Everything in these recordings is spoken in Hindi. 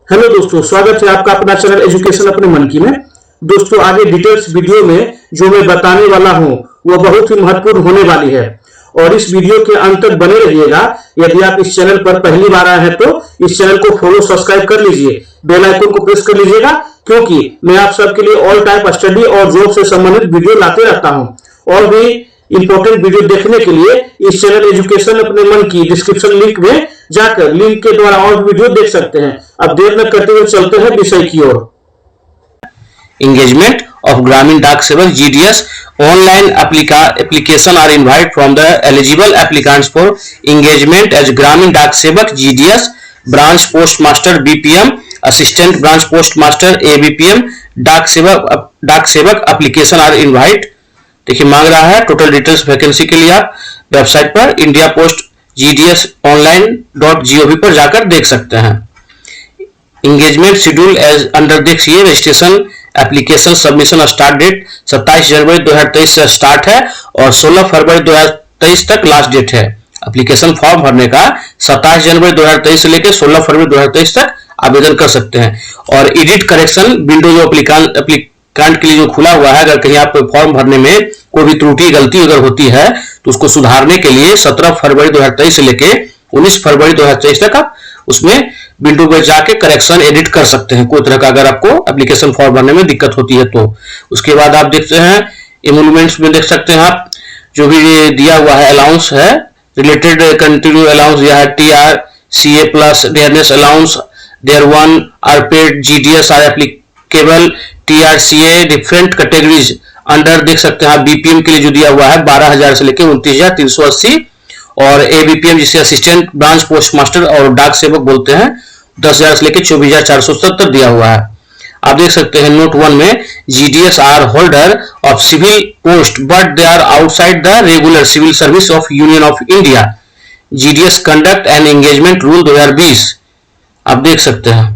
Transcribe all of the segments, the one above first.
हेलो दोस्तों, स्वागत है आपका अपना चैनल एजुकेशन अपने मन की में। दोस्तों, आगे डिटेल्स वीडियो में जो मैं बताने वाला हूं वो बहुत ही महत्वपूर्ण होने वाली है और इस वीडियो के अंत तक बने रहिएगा। यदि आप इस चैनल पर पहली बार आए हैं तो इस चैनल को फॉलो सब्सक्राइब कर लीजिए, बेल आइकन को प्रेस कर लीजिएगा, क्योंकि मैं आप सबके लिए ऑल टाइप स्टडी और जॉब से संबंधित वीडियो लाते रहता हूं। और भी इंपॉर्टेंट वीडियो देखने के लिए इस चैनल एजुकेशन अपने मन की डिस्क्रिप्शन लिंक में जाकर लिंक के द्वारा और वीडियो देख सकते हैं। अब देर न करते हुए चलते हैं विषय की ओर। Engagement of Gramin Dak Sevak GDS online application are invited from the eligible applicants for engagement as Gramin Dak Sevak GDS, branch postmaster BPM, assistant branch postmaster ABPM, Dak Sevak application are invited। देखिए मांग रहा है। टोटल डिटेल्स वैकेंसी के लिए आप वेबसाइट पर इंडिया पोस्ट GDSonline.gov पर जाकर देख सकते हैं। इंगेजमेंट शेड्यूल एज अंडर देखिए registration application submission start date 27 January 2023 से स्टार्ट है और 16 फरवरी 2023 तक लास्ट डेट है। एप्लीकेशन फॉर्म भरने का 27 जनवरी 2023 से लेकर 16 फरवरी 2023 तक आवेदन कर सकते हैं। और एडिट करेक्शन विंडो जो एप्लीकेंट के लिए जो खुला हुआ है, अगर कहीं आप फॉर्म भरने में कोई भी त्रुटि गलती अगर होती है तो उसको सुधारने के लिए 17 फरवरी 2023 से लेकर 19 फरवरी 2023 तक आप उसमें विंडो में जाके करेक्शन एडिट कर सकते हैं। कोई तरह का अगर आपको एप्लीकेशन फॉर्म भरने में दिक्कत होती है तो उसके बाद आप देखते हैं एमोलमेंट्स में देख सकते हैं आप जो भी दिया हुआ है अलाउंस है, रिलेटेड कंटिन्यू अलाउंस दिया है, TRCA plus dearness allowance there one are paid GDS are applicable TRCA different categories under देख सकते हैं आप। BPM के लिए जो दिया हुआ है 12,000 से लेकर 29,380 और ABPM जिसे असिस्टेंट ब्रांच पोस्टमास्टर और डाक सेवक बोलते हैं 10,000 से लेकर 24,470 दिया हुआ है। आप देख सकते हैं नोट 1 में GDS are holder of civil post but they are outside the regular civil service of union of India GDS conduct and engagement rule 2020 आप देख सकते हैं।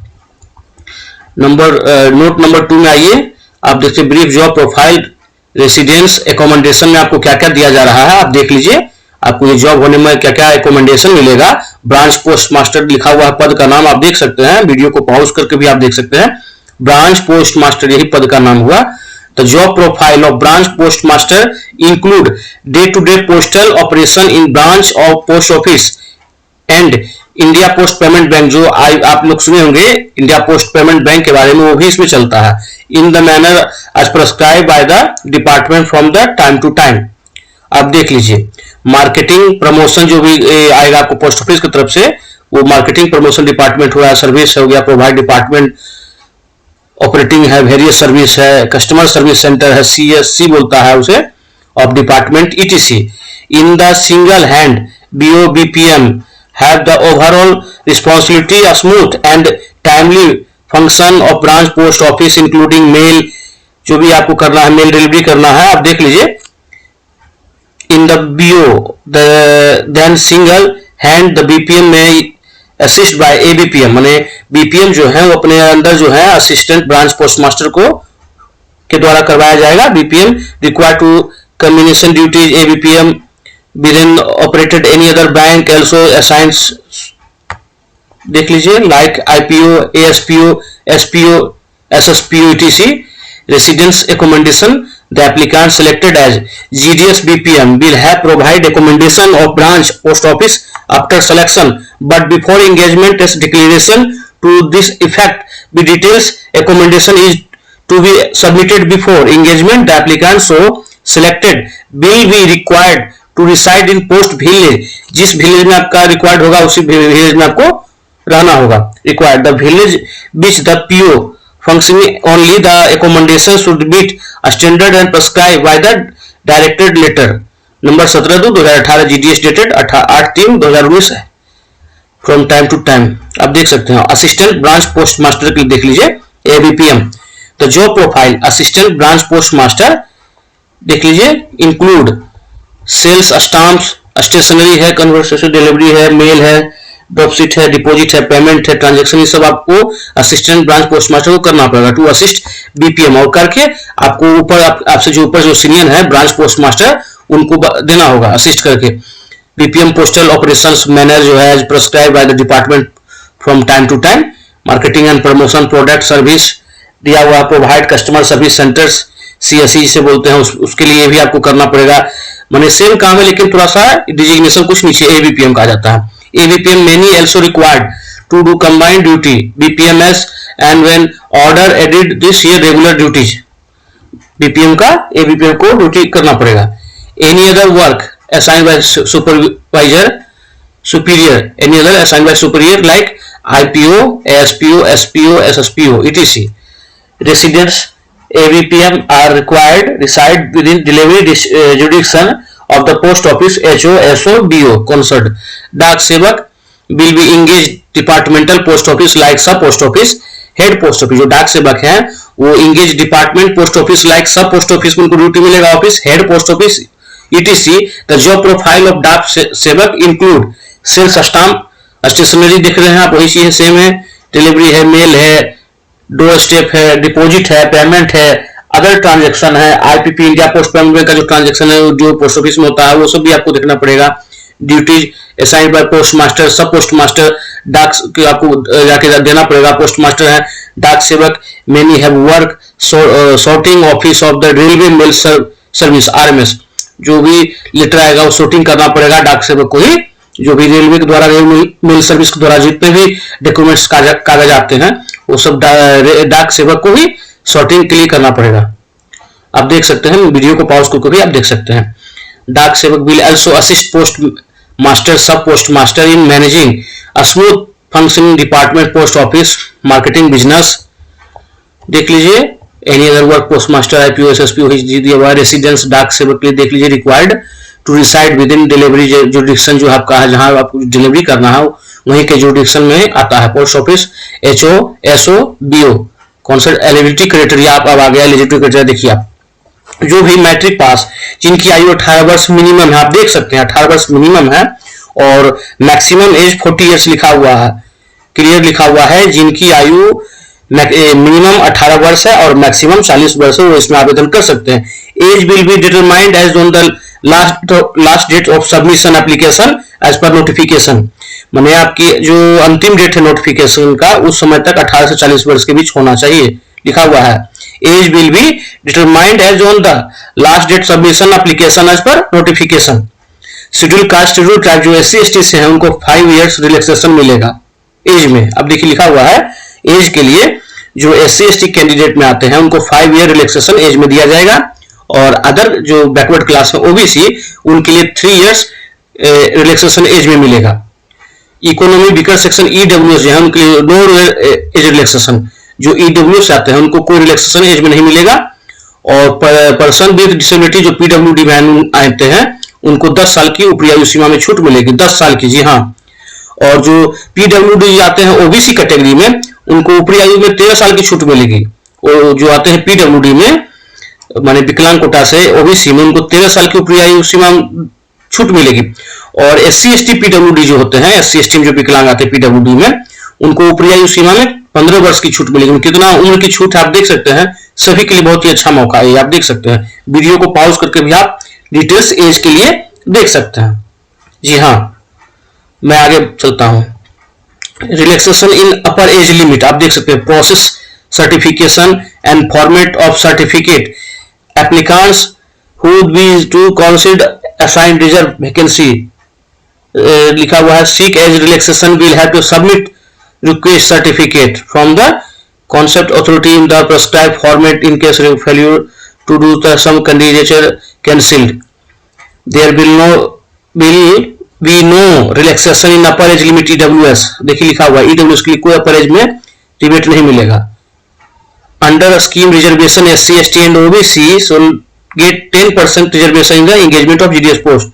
नोट नंबर 2 में आइए, आप देखते हैं brief job profile residence accommodation में आपको क्या क्या दिया जा रहा है आप देख लीजिए। आपको ये जॉब होने में क्या क्या एकोमोडेशन मिलेगा। ब्रांच पोस्ट मास्टर लिखा हुआ है, पद का नाम आप देख सकते हैं, वीडियो को पॉज करके भी आप देख सकते हैं। ब्रांच पोस्ट मास्टर यही पद का नाम हुआ। The job profile of branch post master include day to day postal operation in branch of post office and India post payment bank, जो आप लोग सुने होंगे इंडिया पोस्ट पेमेंट बैंक के बारे में, वो भी इसमें चलता है। In the manner as prescribe by the department from the time to time आप देख लीजिए। मार्केटिंग प्रमोशन जो भी आएगा आपको पोस्ट ऑफिस की तरफ से, वो मार्केटिंग प्रमोशन डिपार्टमेंट हो गया, सर्विस हो गया, प्रोवाइड डिपार्टमेंट, ऑपरेटिंग है, वेरियस सर्विस है, कस्टमर सर्विस सेंटर है, CSC बोलता है उसे, of department ETC। In the single hand BOBPM have the overall responsibility of smooth and timely function of branch post office including mail, जो भी आपको करना है मेल डिलीवरी करना है आप देख लीजिए। In the BO then single hand the BPM में assist by ABPM, माने BPM जो है वो अपने अंदर जो है असिस्टेंट ब्रांच पोस्ट मास्टर को के द्वारा करवाया जाएगा। BPM required to combination duties ABPM within operated any other bank also assigns देख लीजिए like IPO, ASPO, SPO, SSPO etc. Residence accommodation, the applicant selected as GDS BPM will have provide accommodation of branch post office after selection, but before engagement as declaration to this effect the details accommodation is to be submitted before engagement। The applicant so selected will be required to reside in post village, जिस विलेज में आपका रिक्वायर्ड होगा उसी विलेज में आपको रहना होगा। Required the village which the PO functioning only the accommodation should meet standard and prescribe by the directed letter number 17/2/2018 GDS dated 8/3/2019 है। फ्रॉम टाइम टू टाइम आप देख सकते हैं। असिस्टेंट ब्रांच पोस्ट मास्टर के लिए देख लीजिए ABPM। The job profile assistant branch post master देख लीजिए इंक्लूड सेल्स स्टाम्प्स, स्टेशनरी है, कन्वर्सेशन डिलीवरी है, मेल है, ड्रॉपशीट है, डिपॉजिट है, पेमेंट है, ट्रांजैक्शन, ये सब आपको असिस्टेंट ब्रांच पोस्ट मास्टर को करना पड़ेगा टू असिस्ट BPM। और करके आपको ऊपर आपसे जो ऊपर जो सीनियर है ब्रांच पोस्ट मास्टर उनको देना होगा असिस्ट करके। BPM पोस्टल ऑपरेशंस मैनेज जो है prescribe by the department from time to time marketing and promotion, product service दिया हुआ, provide customer service centres, CSE जिसे बोलते हैं, उसके लिए भी आपको करना पड़ेगा। माने सेम काम है लेकिन थोड़ा सा डिजिग्नेशन कुछ नीचे ABPM कहा जाता है। ABPM many also required to do combined duty BPMS and when order added this year regular duties, BPM का ABPM को ड्यूटी करना पड़ेगा। Any other work assigned by supervisor superior, any other assigned by superior like IPO, ASPO, SPO, SSPO, etc. Residents ABPM are required reside within delivery jurisdiction of the post office HO, SO, BO concerned. डाक सेवक will be engaged departmental post office like sub post office, head post office। जो डाक सेवक हैं वो engage department post office like sub post office में उनको ड्यूटी मिलेगा, office head post office etc। The job profile of डाक सेवक include सेल्स स्टाम्प, स्टेशनरी दिख रहे हैं आप, वही चीज सेम है, डिलीवरी है, मेल है, डोर स्टेप है, डिपॉजिट है, पेमेंट है, अदर ट्रांजैक्शन है, IPP इंडिया पोस्ट पेमेंट का जो ट्रांजैक्शन है जो पोस्ट ऑफिस में होता है वो सब भी आपको देखना पड़ेगा। Duties assigned by post master, sub post master, डाक के आपको जाके देना पड़ेगा, पोस्ट मास्टर है। Dak Sevak many have work sorting office of the railway mail service RMS, जो भी लेटर आएगा वो सॉर्टिंग करना पड़ेगा डाक सेवक को ही, जो भी रेलवे के द्वारा, रेलवे मेल सर्विस के द्वारा जितने भी डॉक्यूमेंट्स कागज आते हैं वो सब डाक सेवक को ही सॉर्टिंग के लिए करना पड़ेगा। आप देख सकते हैं, वीडियो को पॉज करके भी आप देख सकते हैं। Dak Sevak will also assist post master, sub post master in managing a smooth functioning department post office marketing business. देख लीजिए any other work post master IPO, SSPO दिया हुआ। रेसिडेंस डाक सेवक के लिए देख लीजिए required to reside within delivery jurisdiction, जो आपका है जहां आपको डिलीवरी करना है वहीं के जुरिडिक्शन में आता है। Post office HO, SO, BO concert eligibility criteria आप अब आ गया। एलिजिबिलिटी क्राइटेरिया देखिए आप, जो भी मैट्रिक पास जिनकी आयु 18 वर्ष मिनिमम है, आप देख सकते हैं 18 वर्ष मिनिमम है और मैक्सिमम एज 40 ईयर्स लिखा हुआ है, क्लियर लिखा हुआ है। जिनकी आयु मिनिमम 18 वर्ष है और मैक्सिमम 40 वर्ष है वो इसमें आवेदन कर सकते हैं। Age will be determined as on the last date of submission application as per notification, माने आपकी जो अंतिम डेट है नोटिफिकेशन का उस समय तक 18 से 40 वर्ष के बीच होना चाहिए, लिखा हुआ है। Age will be determined as on the last date submission application as per notification. Schedule caste, schedule tribe जो SC ST से है उनको 5 इयर्स रिलैक्सेशन मिलेगा एज में। अब देखिए लिखा हुआ है एज के लिए जो SC ST कैंडिडेट में आते हैं उनको 5 ईयर रिलैक्सेशन एज में दिया जाएगा और अदर जो बैकवर्ड क्लास है OBC उनके लिए 3 इयर्स रिलैक्सेशन एज में मिलेगा। इकोनॉमी वीकर सेक्शन EWS जो है उनके लिए नो एज रिलैक्सेशन, जो EWS से आते हैं उनको कोई रिलैक्सेशन एज में नहीं मिलेगा। और पर्सन विद डिसेबिलिटी जो PWD में आते हैं उनको 10 साल की ऊपरी आयु सीमा में छूट मिलेगी, 10 साल की, जी हाँ। और जो PWD आते हैं OBC कैटेगरी में उनको ऊपरी आयु में 13 साल की छूट मिलेगी, और जो आते हैं PWD में माने विकलांग कोटा से OBC में उनको 13 साल की ऊपरी आयु सीमा छूट मिलेगी। और SC ST PWD जो होते हैं, SC ST में जो विकलांग आते हैं PWD में उनको ऊपरी आयु सीमा में 15 वर्ष की छूट मिलेगी। कितना उम्र की छूट है आप देख सकते हैं, सभी के लिए बहुत ही अच्छा मौका है, आप देख सकते हैं। वीडियो को पॉज करके भी आप डिटेल्स एज के लिए देख सकते हैं। जी हाँ, मैं आगे चलता हूं। रिलैक्सेशन इन अपर एज लिमिट आप देख सकते हैं। Process certification and format of certificate applicants who wish to consider assigned reserve vacancy लिखा हुआ है। seek age relaxation will have to submit request certificate from the concept authority in the prescribed format in case of failure to do the some candidature cancelled. There will be no relaxation in upper age limit EWS। देखिए लिखा हुआ है EWS के लिए कोई अपर एज में रिबेट नहीं मिलेगा। Under scheme reservation SC ST and OBC so get 10% reservation in the engagement of GDS post.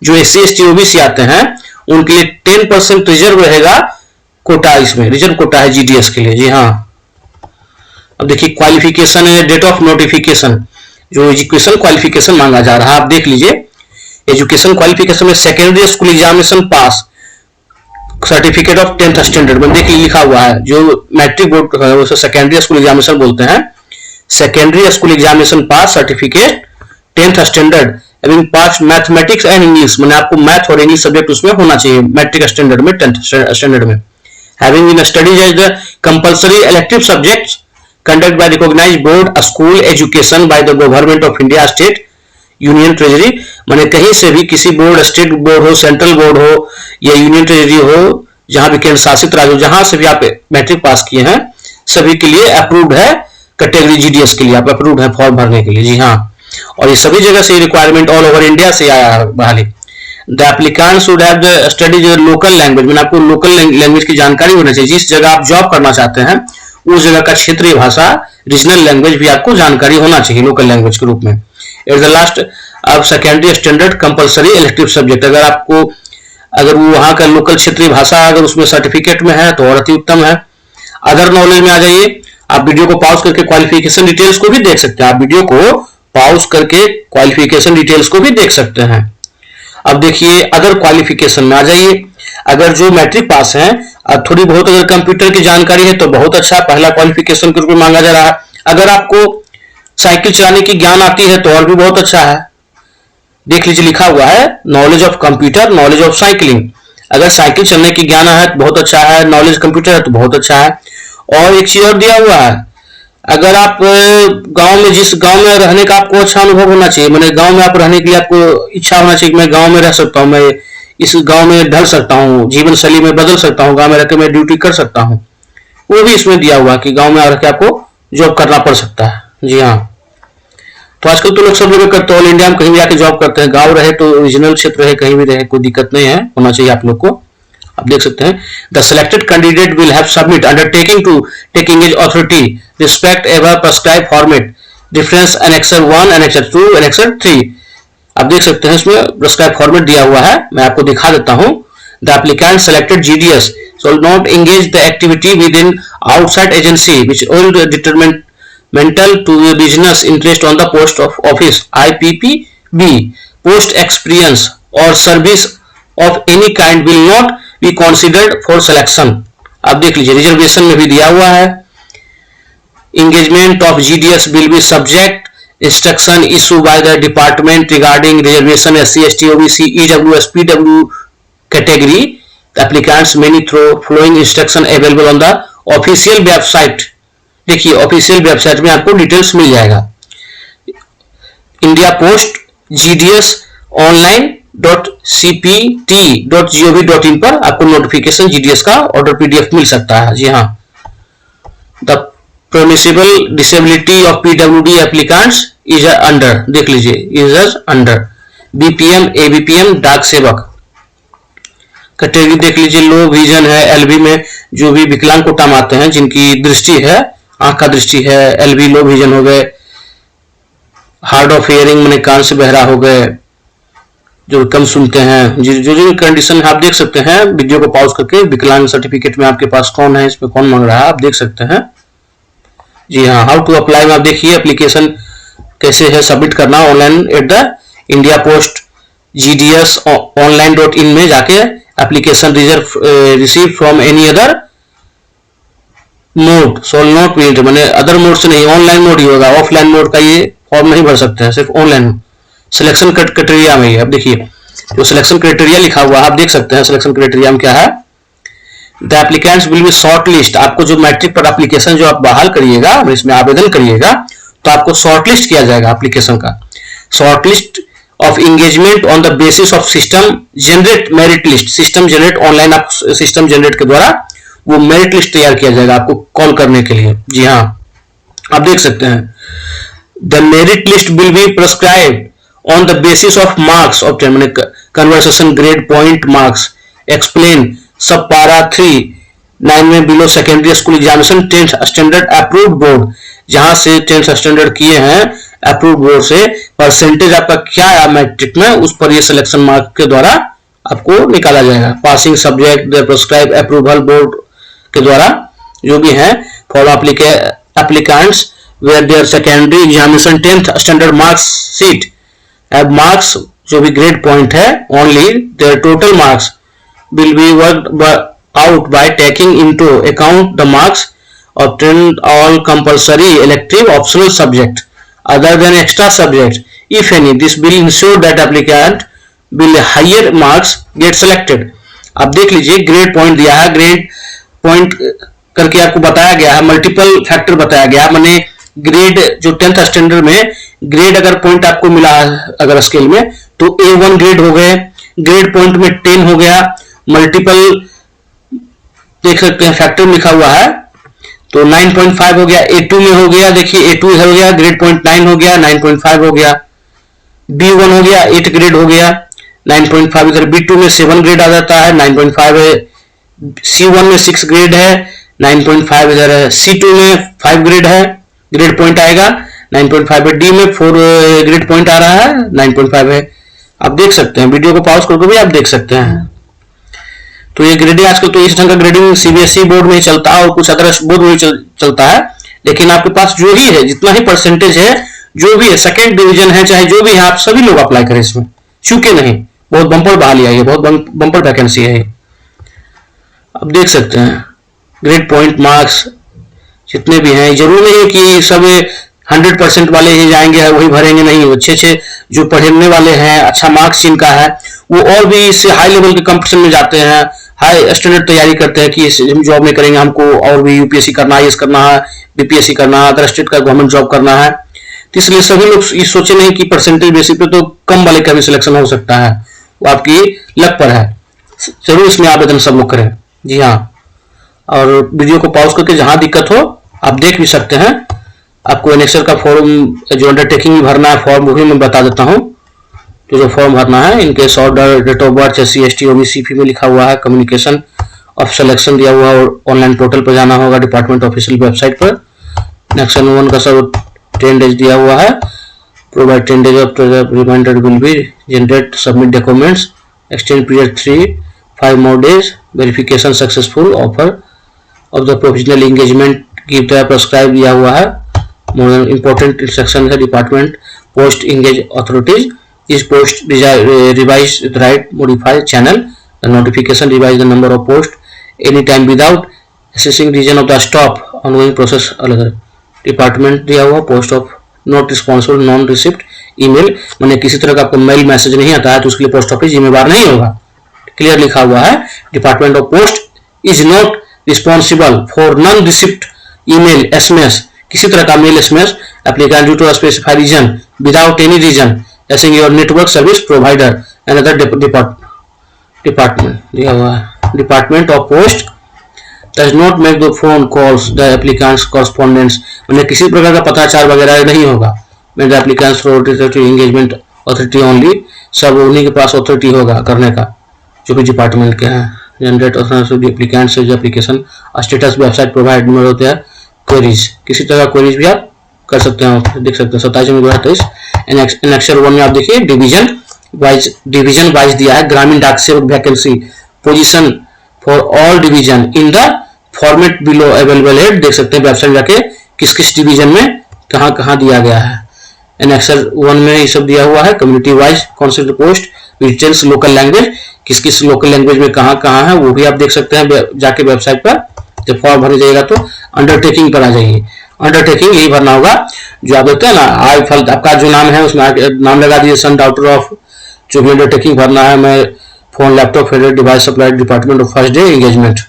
जो SC ST OBC आते हैं उनके लिए 10% रिजर्व रहेगा कोटा, इसमें रिजर्व कोटा है GDS के लिए, जी हाँ। अब देखिए क्वालिफिकेशन है, डेट ऑफ नोटिफिकेशन, जो एजुकेशन क्वालिफिकेशन मांगा जा रहा है आप देख लीजिए। एजुकेशन क्वालिफिकेशन में secondary school examination pass certificate of 10th standard में देखिए लिखा हुआ है। जो मैट्रिक बोर्ड है उसे सेकेंडरी स्कूल एग्जामिनेशन बोलते हैं। सेकेंडरी स्कूल एग्जामिनेशन पास सर्टिफिकेट 10th स्टैंडर्ड एवं पास मैथमेटिक्स एंड इंग्लिश, मैंने आपको मैथ और इंग्लिश सब्जेक्ट उसमें होना चाहिए मैट्रिक स्टैंडर्ड में, 10th स्टैंडर्ड में। having been studied as the compulsory elective subjects conducted by recognized board, a school education by the government of India, state, union treasury, माने कहीं से भी किसी बोर्ड, स्टेट बोर्ड हो, सेंट्रल बोर्ड हो या यूनियन ट्रेजरी हो, जहां भी केंद्र शासित राज्य हो, जहां से भी आप मैट्रिक पास किए हैं, सभी के लिए अप्रूव्ड है कैटेगरी जीडीएस के लिए, आप अप्रूव्ड है फॉर्म भरने के लिए। जी हाँ, और ये सभी जगह से रिक्वायरमेंट ऑल ओवर इंडिया से आया है बहाली। The applicant should have the studies local language, मैंने आपको लोकल लैंग्वेज की जानकारी होनी चाहिए। जिस जगह आप जॉब करना चाहते हैं उस जगह का क्षेत्रीय भाषा, रीजनल लैंग्वेज भी आपको जानकारी होना चाहिए लोकल लैंग्वेज के रूप में। एट द लास्ट अब secondary standard compulsory elective subject, अगर वो वहां का लोकल क्षेत्रीय भाषा अगर उसमें सर्टिफिकेट में है तो और अति उत्तम है। अदर नॉलेज में आ जाइए, आप वीडियो को पॉज करके क्वालिफिकेशन डिटेल्स को भी देख सकते हैं। आप वीडियो को पॉज करके क्वालिफिकेशन डिटेल्स को भी देख सकते हैं। अब देखिए अदर क्वालिफिकेशन में आ जाइए, अगर जो मैट्रिक पास है, थोड़ी बहुत अगर कंप्यूटर की जानकारी है तो बहुत अच्छा, पहला क्वालिफिकेशन के रूप में मांगा जा रहा है। अगर आपको साइकिल चलाने की ज्ञान आती है तो और भी बहुत अच्छा है। देख लीजिए लिखा हुआ है knowledge of computer, knowledge of cycling. अगर साइकिल चलने की ज्ञान है तो बहुत अच्छा है, नॉलेज कंप्यूटर है तो बहुत अच्छा है। और एक चीज और दिया हुआ है, अगर आप गांव में, जिस गांव में रहने का आपको अच्छा अनुभव होना चाहिए, मैंने गांव में आप रहने के लिए आपको इच्छा होना चाहिए कि मैं गांव में रह सकता हूं, मैं इस गांव में ढल सकता हूं, जीवन शैली में बदल सकता हूं, गांव में रहकर मैं ड्यूटी कर सकता हूं, वो भी इसमें दिया हुआ कि गांव में रह के आपको जॉब करना पड़ सकता है। जी हाँ, तो आजकल तो लोग सब जगह करते हैं, ऑल इंडिया में कहीं भी आके जॉब करते हैं, गांव रहे तो रीजनल क्षेत्र रहे, कहीं भी रहे, कोई दिक्कत नहीं है, होना चाहिए आप लोग को। आप देख सकते हैं the selected candidate will have submit undertaking to take engage authority respect ever prescribe format difference annexure 1, annexure 2, annexure 3। आप देख सकते हैं इसमें प्रिस्क्राइब फॉर्मेट दिया हुआ है, मैं आपको दिखा देता हूं। The applicant selected GDS shall not engage the activity with in outside agency which will determine mental to the business interest on the post of office IPPB. Post experience or service of any kind will not be considered for selection. आप देख लीजिए रिजर्वेशन में भी दिया हुआ है, engagement of GDS will be subject instruction issued by the department regarding reservation SC, ST, OBC, EWS, PW category. The applicants may through following instruction available on the official website. देखिए ऑफिशियल वेबसाइट में आपको डिटेल्स मिल जाएगा। इंडिया पोस्ट GDS online.cpt.gov.in पर आपको नोटिफिकेशन GDS का ऑर्डर PDF मिल सकता है। जी हाँ, the permissible disability of PWD applicants is under, देख लीजिए इज अंडर BPM, ABPM, डाक सेवक कैटेगरी देख लीजिए, लो विजन है, LV में जो भी विकलांग कोटा में आते हैं, जिनकी दृष्टि है, आंख का दृष्टि है, LV लो विजन हो गए, हार्ड ऑफ हियरिंग मैंने कान से बहरा हो गए, जो कम सुनते हैं, जो कंडीशन आप देख सकते हैं। वीडियो को पॉज करके विकलांग सर्टिफिकेट में आपके पास कौन है, इसमें कौन मांग रहा है, आप देख सकते हैं। जी हाँ, हाउ टू अप्लाई में आप देखिए एप्लीकेशन कैसे है सबमिट करना online at the India post GDS online.in में जाके application receive from any other mode shawl not be, मैंने अदर मोड से नहीं, ऑनलाइन मोड ही होगा, ऑफलाइन मोड का ये फॉर्म नहीं भर सकते हैं, सिर्फ ऑनलाइन सिलेक्शन क्राइटेरिया में ही। अब देखिए जो सिलेक्शन क्राइटेरिया लिखा हुआ है आप देख सकते हैं, सिलेक्शन क्राइटेरिया में क्या है, the applicants will be short list. आपको जो मैट्रिक पर एप्लीकेशन जो आप बहाल करिएगा, इसमें आवेदन करिएगा तो आपको शॉर्ट लिस्ट किया जाएगा एप्लीकेशन का। Short list of engagement on the basis of system generate merit list, system generate online, आप सिस्टम जनरेट के द्वारा वो मेरिट लिस्ट तैयार किया जाएगा आपको कॉल करने के लिए। जी हाँ, आप देख सकते हैं the merit list will be prescribed on the basis of marks of मैंने conversation grade point marks explain sub para 3-9 में below secondary school examination 10th standard approved board, जहां से 10th स्टैंडर्ड किए हैं अप्रूव्ड बोर्ड से परसेंटेज आपका क्या है मैट्रिक में, उस पर ये सिलेक्शन मार्क के द्वारा आपको निकाला जाएगा। Passing subject the prescribe approval board के द्वारा जो भी है for applicants where their secondary examination 10th standard marks sheet have marks, जो भी ग्रेड पॉइंट है, only their total marks will be worked out by taking into account the marks obtained all compulsory elective optional subject other than extra subjects if any. This will ensure that applicant will higher marks get selected. आप देख लीजिए ग्रेड पॉइंट दिया है, ग्रेड पॉइंट करके आपको बताया गया है, मल्टीपल फैक्टर बताया गया है। मैंने ग्रेड जो 10th स्टैंडर्ड में ग्रेड अगर पॉइंट आपको मिला अगर स्केल में तो A1 ग्रेड हो गए, ग्रेड पॉइंट में 10 हो गया, मल्टीपल देख सकते हैं फैक्टर लिखा हुआ है तो 9.5 हो गया, A2 में हो गया, देखिए A2 हो गया, ग्रेड पॉइंट 9 हो गया, 9.5 हो गया, B1 हो गया, 8 ग्रेड हो गया, 9.5, इधर B2 में 7 ग्रेड आ जाता है, 9.5 है, C1 में 6 ग्रेड है, 9.5, इधर C2 में 5 ग्रेड है, ग्रेड पॉइंट आएगा 9.5 है, D में 4 ग्रेड पॉइंट आ रहा है, 9.5 है। आप देख सकते हैं, वीडियो को पॉज करके भी आप देख सकते हैं। तो ये ग्रेडिंग आजकल तो इस ढंग का ग्रेडिंग सीबीएसई बोर्ड में चलता है और कुछ अदर बोर्ड में चलता है, लेकिन आपके पास जो ही है, जितना ही परसेंटेज है, जो भी है, सेकंड डिवीजन है, चाहे जो भी है, आप सभी लोग अप्लाई करें इसमें, चूके नहीं। बहुत बम्पर बहाली आई है, बहुत बम्पर वैकेंसी है। आप देख सकते हैं ग्रेड पॉइंट मार्क्स जितने भी हैं, जरूर नहीं है कि सब 100% वाले ही जाएंगे वही भरेंगे, नहीं, अच्छे अच्छे जो पढ़ने वाले हैं, अच्छा मार्क्स जिनका है, वो और भी इससे हाई लेवल के कंपटीशन में जाते हैं, हाई स्टैंडर्ड तैयारी करते हैं कि हम जॉब में करेंगे, हमको और भी यूपीएससी करना है, करना है, बीपीएससी करना है, अदर स्टेट का गवर्नमेंट जॉब करना है। तो इसलिए सभी लोग ये सोचे नहीं कि परसेंटेज बेसिस पे तो कम वाले का भी सिलेक्शन हो सकता है, वो आपकी लक पर है। जरूर इसमें आवेदन सब लोग करें। जी हाँ, और वीडियो को पॉज करके जहां दिक्कत हो आप देख भी सकते हैं। आपको एनेक्सर का फॉर्म जो अंडरटेकिंग भरना है फॉर्म, वो भी मैं बता देता हूँ। तो जो फॉर्म भरना है, इनके order, date of birth, SC ST OBC में लिखा हुआ है, कम्युनिकेशन ऑफ सिलेक्शन दिया हुआ है, ऑनलाइन पोर्टल पर जाना होगा, डिपार्टमेंट ऑफिशियल वेबसाइट पर। एनेक्शन 1 का सब 10 डेज दिया हुआ है, provide 10 days of reminder will be generate submit documents, extend period 5 more days, verification successful, offer of the professional engagement give the prescribe दिया हुआ है। मोर इंपॉर्टेंट इंस्ट्रक्शन है, डिपार्टमेंट पोस्ट इंगेज अथॉरिटीज इस post revise right modify channel notification revise the number of post any time without assessing reason of the stop ongoing process अलग डिपार्टमेंट दिया हुआ, post of not responsible non receipt email, मैंने किसी तरह का आपको मेल मैसेज नहीं आता है तो उसके लिए पोस्ट ऑफिस जिम्मेदार नहीं होगा, क्लियर लिखा हुआ है। Department of post is not responsible for non receipt email SMS, किसी तरह का mail SMS applicant due to specified reason without any reason easing your network service provider and other department दिया हुआ है। Department of post does not make the phone calls the applicants correspondents, मतलब किसी प्रकार का पत्राचार वगैरह नहीं होगा। The applicants engagement authority only, सब उन्हीं के पास अथॉरिटी होगा करने का जो भी डिपार्टमेंट के हैं। जनरेट एप्लीकेंट से जो application status website provide number होते हैं, क्वेरीज, किसी तरह क्वेरीज भी आप कर सकते हैं, देख सकते हैं 27 में 2023। एनेक्सर 1 में आप देखिए डिवीजन वाइज दिया है, ग्रामीण डाक सेवक vacancy position for all division in the format below available है, देख सकते हैं वेबसाइट जाके किस किस डिवीजन में कहां कहां दिया गया है। एनेक्सर 1 में ये सब दिया हुआ है, कम्युनिटी वाइज कौन से पोस्ट, डिटेल्स, लोकल लैंग्वेज, किस किस लोकल लैंग्वेज में कहां कहां है वो भी आप देख सकते हैं जाके वेबसाइट पर। जब फॉर्म भरने जाएगा तो अंडरटेकिंग पर आ जाइए, अंडरटेकिंग यही भरना होगा जो आप देखते हैं ना, आई फल आपका जो नाम है उसमें नाम लगा दीजिए, सन डॉक्टर ऑफ, जो भी अंडरटेकिंग भरना है, मैं phone laptop federal device supplied department of first day engagement.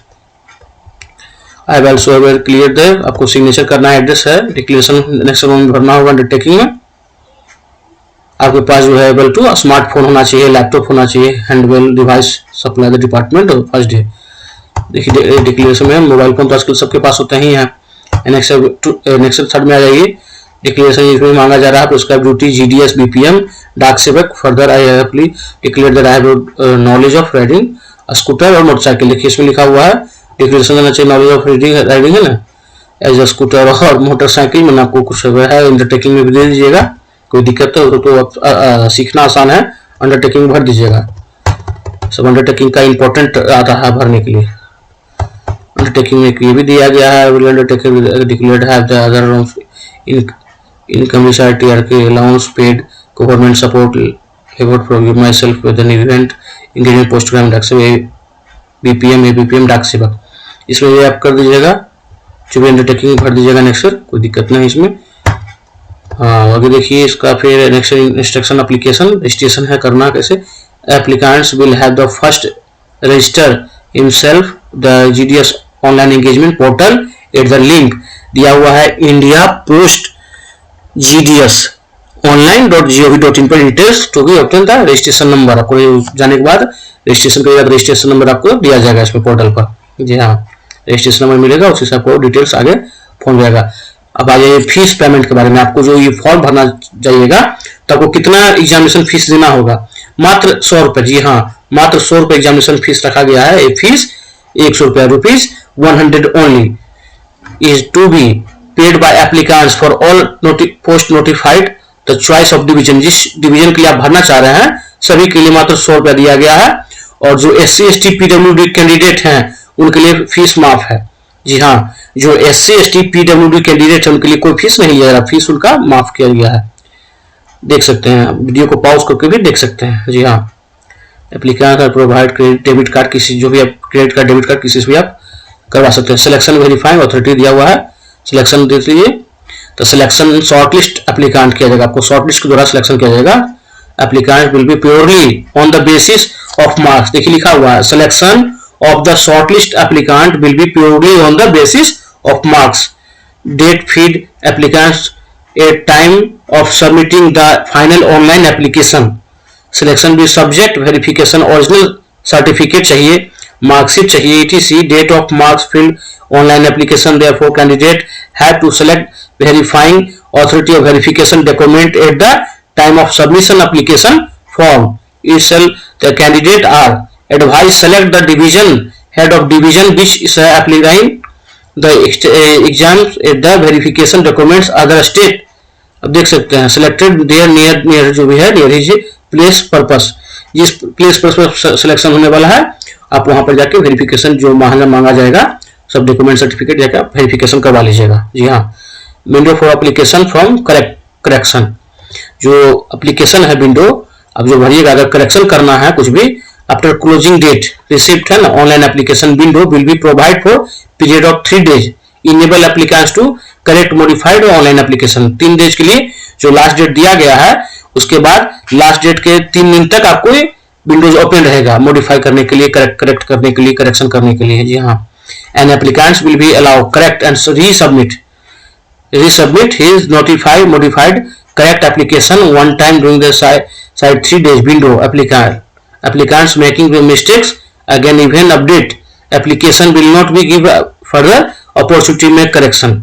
I will so ever clear there, आपको सिग्नेचर करना है, एड्रेस है, डिक्लेरेशन नेक्स्ट में भरना होगा अंडरटेकिंग में। आपके पास जो है एबल टू स्मार्टफोन होना चाहिए, लैपटॉप होना चाहिए, handheld device supply the department of first day. देखिए डिक्लेरेशन में मोबाइल फोन तो आजकल सबके पास होते ही हैं। नेक्स्ट 3rd में आ जाइए, डिक्लेरेशन इसमें मांगा जा रहा है प्रिस्क्राइब ड्यूटी GDS BPM डाक सेवक, further I have declare that I have knowledge of riding scooter और मोटरसाइकिल, देखिए इसमें लिखा हुआ है डिक्लेरेशन देना चाहिए, नॉलेज ऑफ राइडिंग है ना, एज अ स्कूटर और मोटरसाइकिल। मैंने आपको कुछ है अंडरटेकिंग में भी दे दीजिएगा, कोई दिक्कत तो सीखना आसान है, अंडरटेकिंग भर दीजिएगा, सब अंडरटेकिंग का इंपॉर्टेंट आता है भरने के लिए। अंडरटेकिंग में ये भी दिया गया है, will undertaking declared have the other income के allowance paid government support effort for myself with an event engagement post ग्राम डाक सेवक BPM डाक सेवक, इसमें ये आप कर दीजिएगा, जो भी अंडरटेकिंग भर दीजिएगा नेक्स्ट, कोई दिक्कत नहीं इसमें। हाँ आगे देखिए इसका फिर नेक्स्ट इंस्ट्रक्शन एप्लीकेशन रजिस्ट्रेशन है करना कैसे, applicants will have the first register himself the GDS online engagement portal at the link दिया हुआ है इंडिया पोस्ट GDS online.gov.in पर details to be obtain the registration number. आपको जाने के बाद रजिस्ट्रेशन करिएगा तो रजिस्ट्रेशन नंबर आपको दिया जाएगा इसमें पोर्टल पर। जी हाँ, रजिस्ट्रेशन नंबर मिलेगा, उसी से आपको डिटेल्स आगे फोन जाएगा। अब आ जाइए फीस पेमेंट के बारे में। आपको जो ये फॉर्म भरना जाइएगा तो आपको कितना एग्जामिनेशन फीस देना होगा? मात्र 100 रुपए। जी हाँ, मात्र 100 रुपए एग्जामिनेशन फीस रखा गया है। ये फीस 100 रुपया, rupees 100 only is to be paid by applicants for all post notified the choice of division। जिस डिवीजन के लिए आप भरना चाह रहे हैं सभी के लिए मात्र 100 रुपया दिया गया है। और जो SC ST PWD कैंडिडेट हैं उनके लिए फीस माफ है। जी हाँ, जो SC ST PWD कैंडिडेट है उनके लिए कोई फीस नहीं है, फीस उनका माफ किया गया है। देख सकते हैं, वीडियो को पॉज करके भी देख सकते हैं। जी हाँ, एप्लीकेंट का प्रोवाइड क्रेडिट डेबिट कार्ड, किसी जो भी आप क्रेडिट कार्ड डेबिट कार्ड किसी से भी आप करवा सकते हैं। सिलेक्शन वेरीफाइंग अथॉरिटी दिया हुआ है, सिलेक्शन देख लीजिए। तो सिलेक्शन शॉर्टलिस्ट एप्लीकेंट किया जाएगा, आपको शॉर्टलिस्ट के द्वारा सिलेक्शन किया जाएगा। Applicant will be purely on the basis of marks. देखिए लिखा हुआ है selection of the shortlist applicant will be purely on the basis of marks. Date feed applicants at time of submitting the final online application. Selection भी सब्जेक्ट वेरिफिकेशन, ओरिजिनल सर्टिफिकेट चाहिए, मार्कशीट चाहिए, etc. Date of marks field online application. Therefore candidate have to select verifying authority of verification document at the time of submission application form itself। the candidate are advised select the division head of division which is applying the exams at the verification documents other state। अब देख सकते हैं selected their near जो भी है near his place purpose। जिस प्लेस पर सिलेक्शन होने वाला है आप वहां पर जाके वेरिफिकेशन जो मांगा जाएगा सब डॉक्यूमेंट सर्टिफिकेट जाकर वेरिफिकेशन करवा लीजिएगा। जी हाँ, window for application from correction. जो एप्लीकेशन है विंडो अब जो भरिएगा, अगर करेक्शन करना है कुछ भी आफ्टर क्लोजिंग डेट रिसिप्ट है ना, online application window will be provide for period of 3 days। Enable applicants to correct modified online application. 3 days के लिए जो लास्ट डेट दिया गया है, उसके बाद लास्ट डेट के 3 दिन तक आपको विंडोज ओपन रहेगा मॉडिफाई करने के लिए, करेक्ट करने के लिए, करेक्शन करने के लिए। जी हाँ, and applicants will be allow correct and resubmit his modified correct application one time during the site 3 days window। applicants making the mistakes again even update application will not be give further opportunity make correction।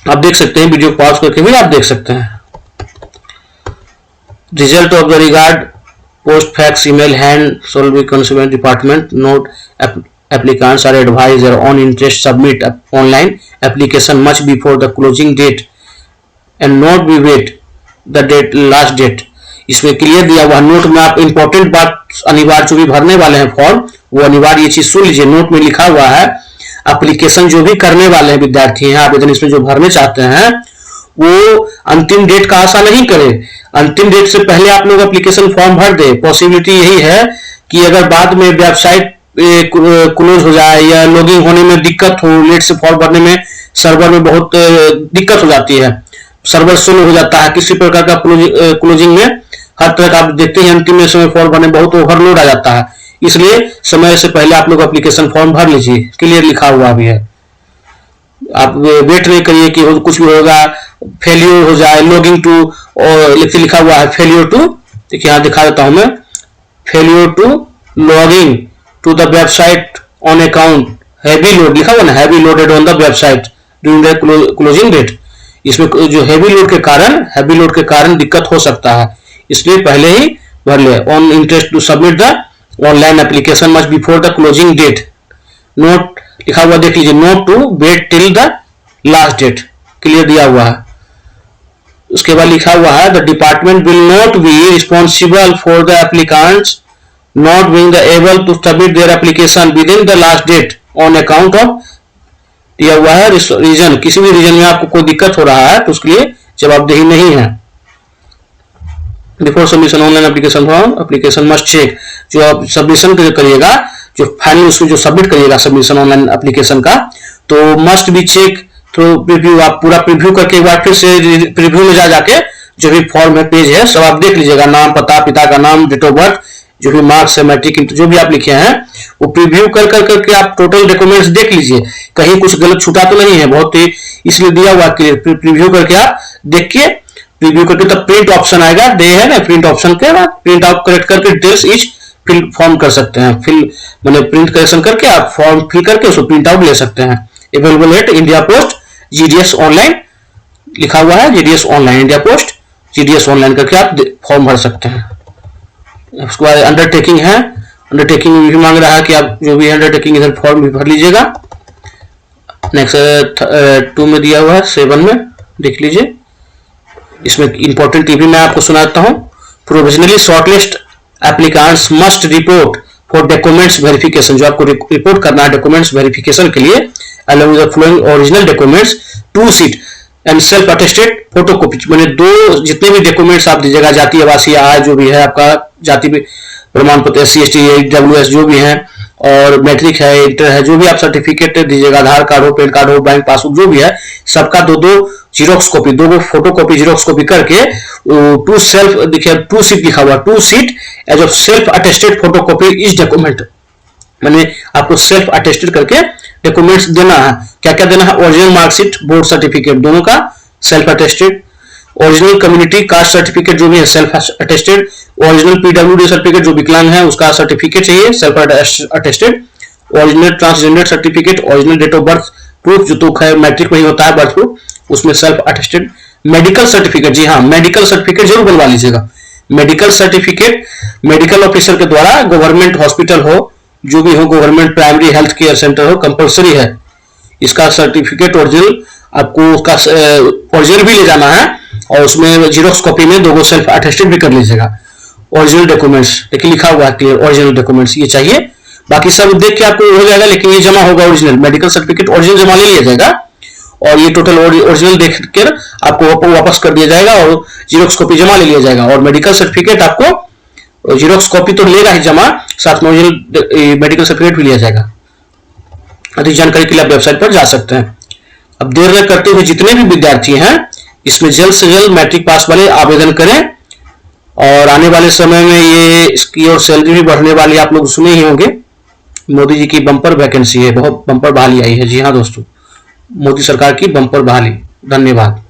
आप देख सकते हैं, वीडियो पॉज करके भी आप देख सकते हैं। Result of the regard post fax email hand solve consumer department note applicants are advised their own interest submit online application much before the closing date and not be wait the date last date। इसमें क्लियर दिया हुआ नोट में आप इंपॉर्टेंट बात अनिवार्य जो भी भरने वाले हैं फॉर्म वो अनिवार्य ये चीज सुन लीजिए। नोट में लिखा हुआ है एप्लीकेशन जो भी करने वाले हैं विद्यार्थी हैं आवेदन इसमें जो भरने चाहते हैं वो अंतिम डेट का आशा नहीं करे। अंतिम डेट से पहले आप लोग एप्लीकेशन फॉर्म भर दे। पॉसिबिलिटी यही है कि अगर बाद में वेबसाइट क्लोज हो जाए या लॉगिंग होने में दिक्कत हो, लेट से फॉर्म भरने में सर्वर में बहुत दिक्कत हो जाती है, सर्वर स्लो हो जाता है, किसी प्रकार का क्लोजिंग में हर तरह का आप देखते हैं अंतिम में समय फॉर्म भरने बहुत ओवरलोड आ जाता है। इसलिए समय से पहले आप लोग एप्लीकेशन फॉर्म भर लीजिए, क्लियर लिखा हुआ भी है। आप वेट नहीं करिए कि कुछ भी होगा, फेलियर हो जाए, लॉगिंग टू और लिखा हुआ है फेलियर टू, देखिए यहाँ दिखा देता हूं मैं, failure to logging to the website on account heavy load लिखा हुआ ना, heavy loaded on the website during the closing date। इसमें जो heavy load के कारण दिक्कत हो सकता है, इसलिए पहले ही भर ले। on interest to submit the online application much before the closing date। note लिखा हुआ देख लीजिए, not to wait till the last date, clear दिया हुआ है। उसके बाद लिखा हुआ है the department will not be responsible for the applicants not being able to submit their application within the last date on account of दिया हुआ है रीजन। किसी भी रीजन में आपको कोई दिक्कत हो रहा है तो उसके लिए जवाबदेही नहीं है। Before submission online application form application must check. जो आप सबमिशन करिएगा, जो फाइनल उसमें जो सबमिट करिएगा सबमिशन ऑनलाइन एप्लीकेशन का, तो must be check through preview. आप पूरा प्रीव्यू करके एक बार फिर से प्रीव्यू में जाके जो भी फॉर्म है पेज है सब आप देख लीजिएगा, नाम, पता, पिता का नाम, डेट ऑफ बर्थ, जो भी मार्क्स है मैट्रिक जो भी आप लिखे हैं वो प्रीव्यू कर करके आप टोटल डॉक्यूमेंट्स देख लीजिए, कहीं कुछ गलत छूटा तो नहीं है, बहुत ही इसलिए दिया हुआ क्लियर। प्रीव्यू करके आप देखिए, प्रीव्यू करके तब प्रिंट ऑप्शन आएगा, डे है ना, प्रिंट ऑप्शन के बाद प्रिंट आउट करेक्ट करके डिटेल्स इच फिल फॉर्म कर सकते हैं, फिल मैंने प्रिंट करेक्शन करके आप फॉर्म फिल करके उसको प्रिंट आउट ले सकते हैं। Available at India post GDS online लिखा हुआ है, GDS online, India post GDS online करके आप फॉर्म भर सकते हैं। उसके बाद अंडरटेकिंग है, अंडरटेकिंग भी मांग रहा है कि आप जो भी अंडरटेकिंग इधर फॉर्म भी भर लीजिएगा। नेक्स्ट 2 में दिया हुआ है, 7 में देख लीजिए। इसमें इंपॉर्टेंट भी मैं आपको सुनाता हूं। Provisionally shortlist applicants must report for documents verification, जो आपको रिपोर्ट करना है डॉक्यूमेंट्स वेरिफिकेशन के लिए, along with the following original documents, 2 seat and self attested photocopy, मैंने 2 जितने भी डॉक्यूमेंट्स आप दीजिएगा, जाति आवासीय आय जो भी है आपका, जाति प्रमाण पत्र, SC ST EWS जो भी है, और मैट्रिक है, इंटर है, जो भी आप सर्टिफिकेट दीजिएगा, आधार कार्ड हो, पैन कार्ड हो, बैंक पासबुक जो भी है, सबका 2-2 xerox copy, 2 photo copy xerox copy करके 2 सेल्फ देखिए 2 सीट लिखा हुआ, 2 sheet as of self attested photo copy इस डॉक्यूमेंट, मैंने आपको सेल्फ अटेस्टेड करके डॉक्यूमेंट्स देना है। क्या क्या देना है? ओरिजिनल मार्कशीट, बोर्ड सर्टिफिकेट दोनों का self attested, original community caste certificate जो भी है self attested, original PWD certificate जो विकलांग है उसका सर्टिफिकेट चाहिए self attested, original transgender certificate, original date of birth proof जो तो है मैट्रिक में ही होता है बर्थ प्रूफ, उसमें सेल्फ अटेस्टेड, मेडिकल सर्टिफिकेट, जी हाँ मेडिकल सर्टिफिकेट जरूर बनवा लीजिएगा। मेडिकल सर्टिफिकेट मेडिकल ऑफिसर के द्वारा, गवर्नमेंट हॉस्पिटल हो जो भी हो, government primary health care centre हो, कंपलसरी है इसका सर्टिफिकेट ओरिजिनल, आपको उसका ओरिजिनल भी ले जाना है और उसमें जीरोक्स कॉपी में 2 सेल्फ अटेस्टेड भी कर लीजिएगा। ओरिजिनल डॉक्यूमेंट्स देखिए लिखा हुआ है क्लियर, ओरिजिनल डॉक्यूमेंट्स ये चाहिए, बाकी सब देख के आपको हो जाएगा, लेकिन ये जमा होगा ओरिजिनल, मेडिकल सर्टिफिकेट ओरिजिनल जमा ले लिया जाएगा और ये टोटल ओरिजिनल देख कर आपको वापस कर दिया जाएगा और जीरोक्स कॉपी जमा ले लिया जाएगा। और मेडिकल सर्टिफिकेट आपको जीरोक्स कॉपी तो लेगा ही जमा, साथ में ओरिजिनल मेडिकल सर्टिफिकेट भी लिया जाएगा। अधिक जानकारी के लिए आप वेबसाइट पर जा सकते हैं। अब देर न करते हुए जितने भी विद्यार्थी हैं इसमें जल्द से जल्द मैट्रिक पास वाले आवेदन करें, और आने वाले समय में ये इसकी और सैलरी भी बढ़ने वाली आप लोग सुने ही होंगे, मोदी जी की बम्पर वैकेंसी है, बहुत बम्पर बहाली आई है। जी हाँ दोस्तों, मोदी सरकार की बम्पर बहाली। धन्यवाद।